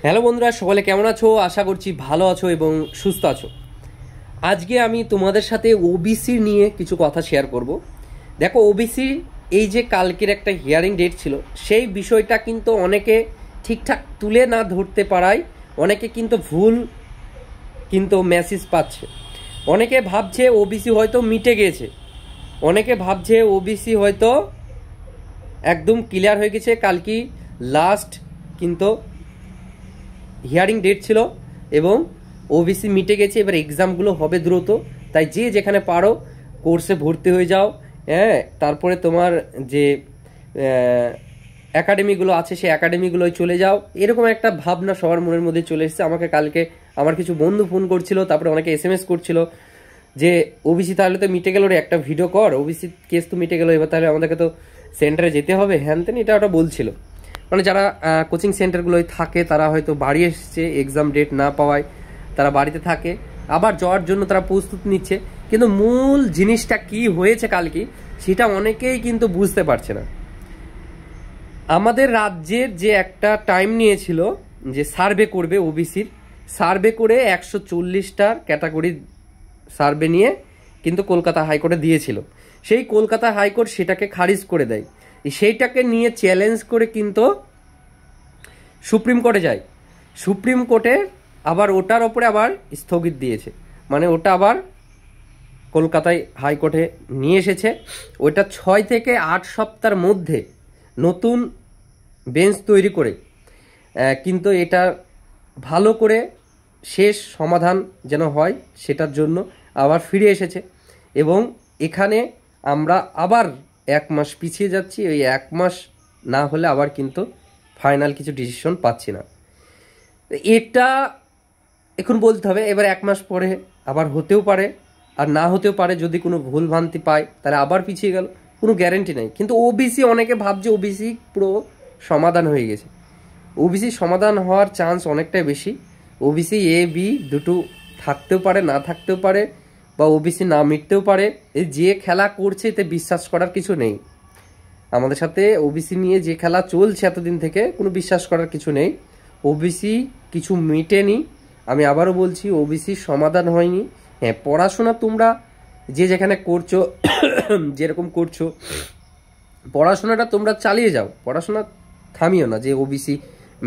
Hello বন্ধুরা, সকলে কেমন আছো? আশা করছি ভালো আছো এবং সুস্থ আছো। আজকে আমি তোমাদের সাথে ওবিসি নিয়ে কিছু কথা শেয়ার করব। দেখো, ওবিসি এই যে কালকের একটা হিয়ারিং ডেট ছিল, সেই বিষয়টা কিন্তু অনেকে ঠিকঠাক তুলে না ধরতে পারায় অনেকে কিন্তু ভুল মেসেজ পাচ্ছে। অনেকে ভাবছে ওবিসি হয়তো মিটে গেছে, অনেকে ভাবছে ওবিসি হয়তো একদম ক্লিয়ার হয়ে গেছে। কালকে লাস্ট কিন্তু হিয়ারিং ডেট ছিল এবং ওবিসি মিটে গেছে, এবার এক্সামগুলো হবে দ্রুত। তাই যে যেখানে পারো কোর্সে ভর্তি হয়ে যাও। হ্যাঁ, তারপরে তোমার যে একাডেমিগুলো আছে সেই একাডেমিগুলোয় চলে যাও, এরকম একটা ভাবনা সবার মনের মধ্যে চলে এসেছে। আমাকে কালকে আমার কিছু বন্ধু ফোন করছিল, তারপরে অনেকে SMS করছিল যে ওবিসি তাহলে তো মিটে গেল রে, একটা ভিডিও কর, ওবিসি কেস তো মিটে গেল, এবার তাহলে আমাদেরকে তো সেন্টারে যেতে হবে, হ্যান তেন এটা ওটা বলছিল। মানে যারা কোচিং সেন্টারগুলোয় থাকে তারা হয়তো বাড়ি এসছে, এক্সাম ডেট না পাওয়ায় তারা বাড়িতে থাকে, আবার যাওয়ার জন্য তারা প্রস্তুতি নিচ্ছে। কিন্তু মূল জিনিসটা কি হয়েছে কালকে সেটা অনেকেই কিন্তু বুঝতে পারছে না। আমাদের রাজ্যের যে একটা টাইম নিয়েছিল যে সার্ভে করবে, ওবিসির সার্ভে করে 140টার ক্যাটাগরি সার্ভে নিয়ে কিন্তু কলকাতা হাইকোর্টে দিয়েছিল। সেই কলকাতা হাইকোর্ট সেটাকে খারিজ করে দেয়। সেইটাকে নিয়ে চ্যালেঞ্জ করে কিন্তু সুপ্রিম কোর্টে যায়। সুপ্রিম কোর্টে আবার ওটার ওপরে আবার স্থগিত দিয়েছে, মানে ওটা আবার কলকাতায় হাইকোর্টে নিয়ে এসেছে। ওইটা 6 থেকে 8 সপ্তাহের মধ্যে নতুন বেঞ্চ তৈরি করে কিন্তু এটা ভালো করে শেষ সমাধান যেন হয় সেটার জন্য আবার ফিরে এসেছে। এবং এখানে আমরা আবার 1 মাস পিছিয়ে যাচ্ছি। ওই 1 মাস না হলে আবার কিন্তু ফাইনাল কিছু ডিসিশন পাচ্ছি না। এটা এখন বলতে হবে। এবার 1 মাস পরে আবার হতেও পারে আর না হতেও পারে। যদি কোনো ভুল ভ্রান্তি পায় তাহলে আবার পিছিয়ে গেল, কোনো গ্যারেন্টি নেই। কিন্তু ওবিসি অনেকে ভাবছে ওবিসি পুরো সমাধান হয়ে গেছে। ওবিসি সমাধান হওয়ার চান্স অনেকটাই বেশি। ওবিসি A B দুটো থাকতেও পারে, না থাকতেও পারে, বা ওবিসি না মিটতেও পারে। এই যে খেলা করছে এতে বিশ্বাস করার কিছু নেই। আমাদের সাথে ওবিসি নিয়ে যে খেলা চলছে এতদিন থেকে, কোনো বিশ্বাস করার কিছু নেই। ওবিসি কিছু মিটেনি। আমি আবারও বলছি, ওবিসি সমাধান হয়নি। হ্যাঁ, পড়াশোনা তোমরা যে যেখানে করছো যেরকম করছো পড়াশোনাটা তোমরা চালিয়ে যাও, পড়াশোনা থামিও না যে ওবিসি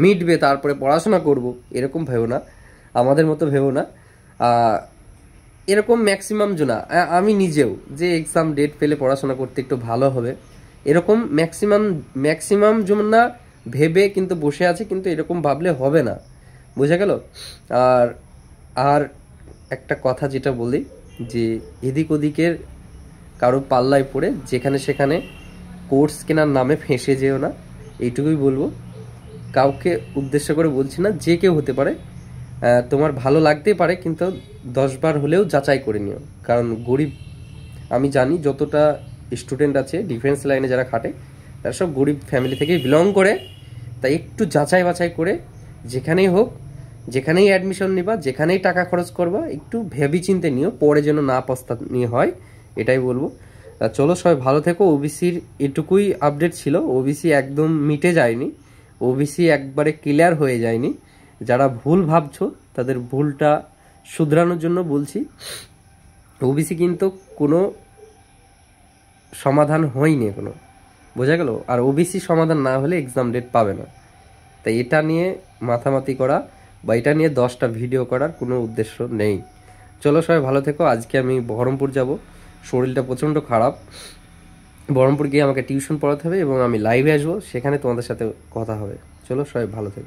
মিটবে তারপরে পড়াশোনা করব, এরকম ভেবো না, আমাদের মতো ভেবো না। এরকম ম্যাক্সিমাম জনা, আমি নিজেও যে এক্সাম ডেট পেলে পড়াশোনা করতে একটু ভালো হবে, এরকম ম্যাক্সিমাম জনা ভেবে কিন্তু বসে আছে। কিন্তু এরকম ভাবলে হবে না, বোঝা গেল? আর আর একটা কথা যেটা বলি, যে এদিক ওদিকের কারো পাল্লায় পড়ে যেখানে সেখানে কোর্স কেনার নামে ফেঁসে যেও না, এইটুকুই বলবো। কাউকে উদ্দেশ্য করে বলছি না, যে কেউ হতে পারে, তোমার ভালো লাগতেই পারে, কিন্তু 10 বার হলেও যাচাই করে নিও। কারণ গরিব, আমি জানি যতটা স্টুডেন্ট আছে ডিফেন্স লাইনে যারা খাটে তারা সব গরিব ফ্যামিলি থেকেই বিলং করে। তাই একটু যাচাই বাছাই করে যেখানেই হোক, যেখানেই অ্যাডমিশন নিবা, যেখানেই টাকা খরচ করবা, একটু ভেবে চিন্তে নিও, পরে যেন না পস্তানি হয়, এটাই বলবো। চলো, সবাই ভালো থেকো। ওবিসির এটুকুই আপডেট ছিল। ওবিসি একদম মিটে যায়নি, ওবিসি একবারে ক্লিয়ার হয়ে যায়নি। যারা ভুল ভাবছো তাদের ভুলটা শুধরানোর জন্য বলছি, ওবিসি কিন্তু কোনো সমাধান হয়নি এখনো, বোঝা গেল? আর ওবিসি সমাধান না হলে এক্সাম ডেট পাবে না। তাই এটা নিয়ে মাথামাতি করা বা এটা নিয়ে 10টা ভিডিও করার কোনো উদ্দেশ্য নেই। চলো, সবাই ভালো থেকো। আজকে আমি বহরমপুর যাব, শরীরটা প্রচণ্ড খারাপ। বহরমপুর গিয়ে আমাকে টিউশন পড়াতে হবে এবং আমি লাইভে আসবো, সেখানে তোমাদের সাথে কথা হবে। চলো, সবাই ভালো থেকো।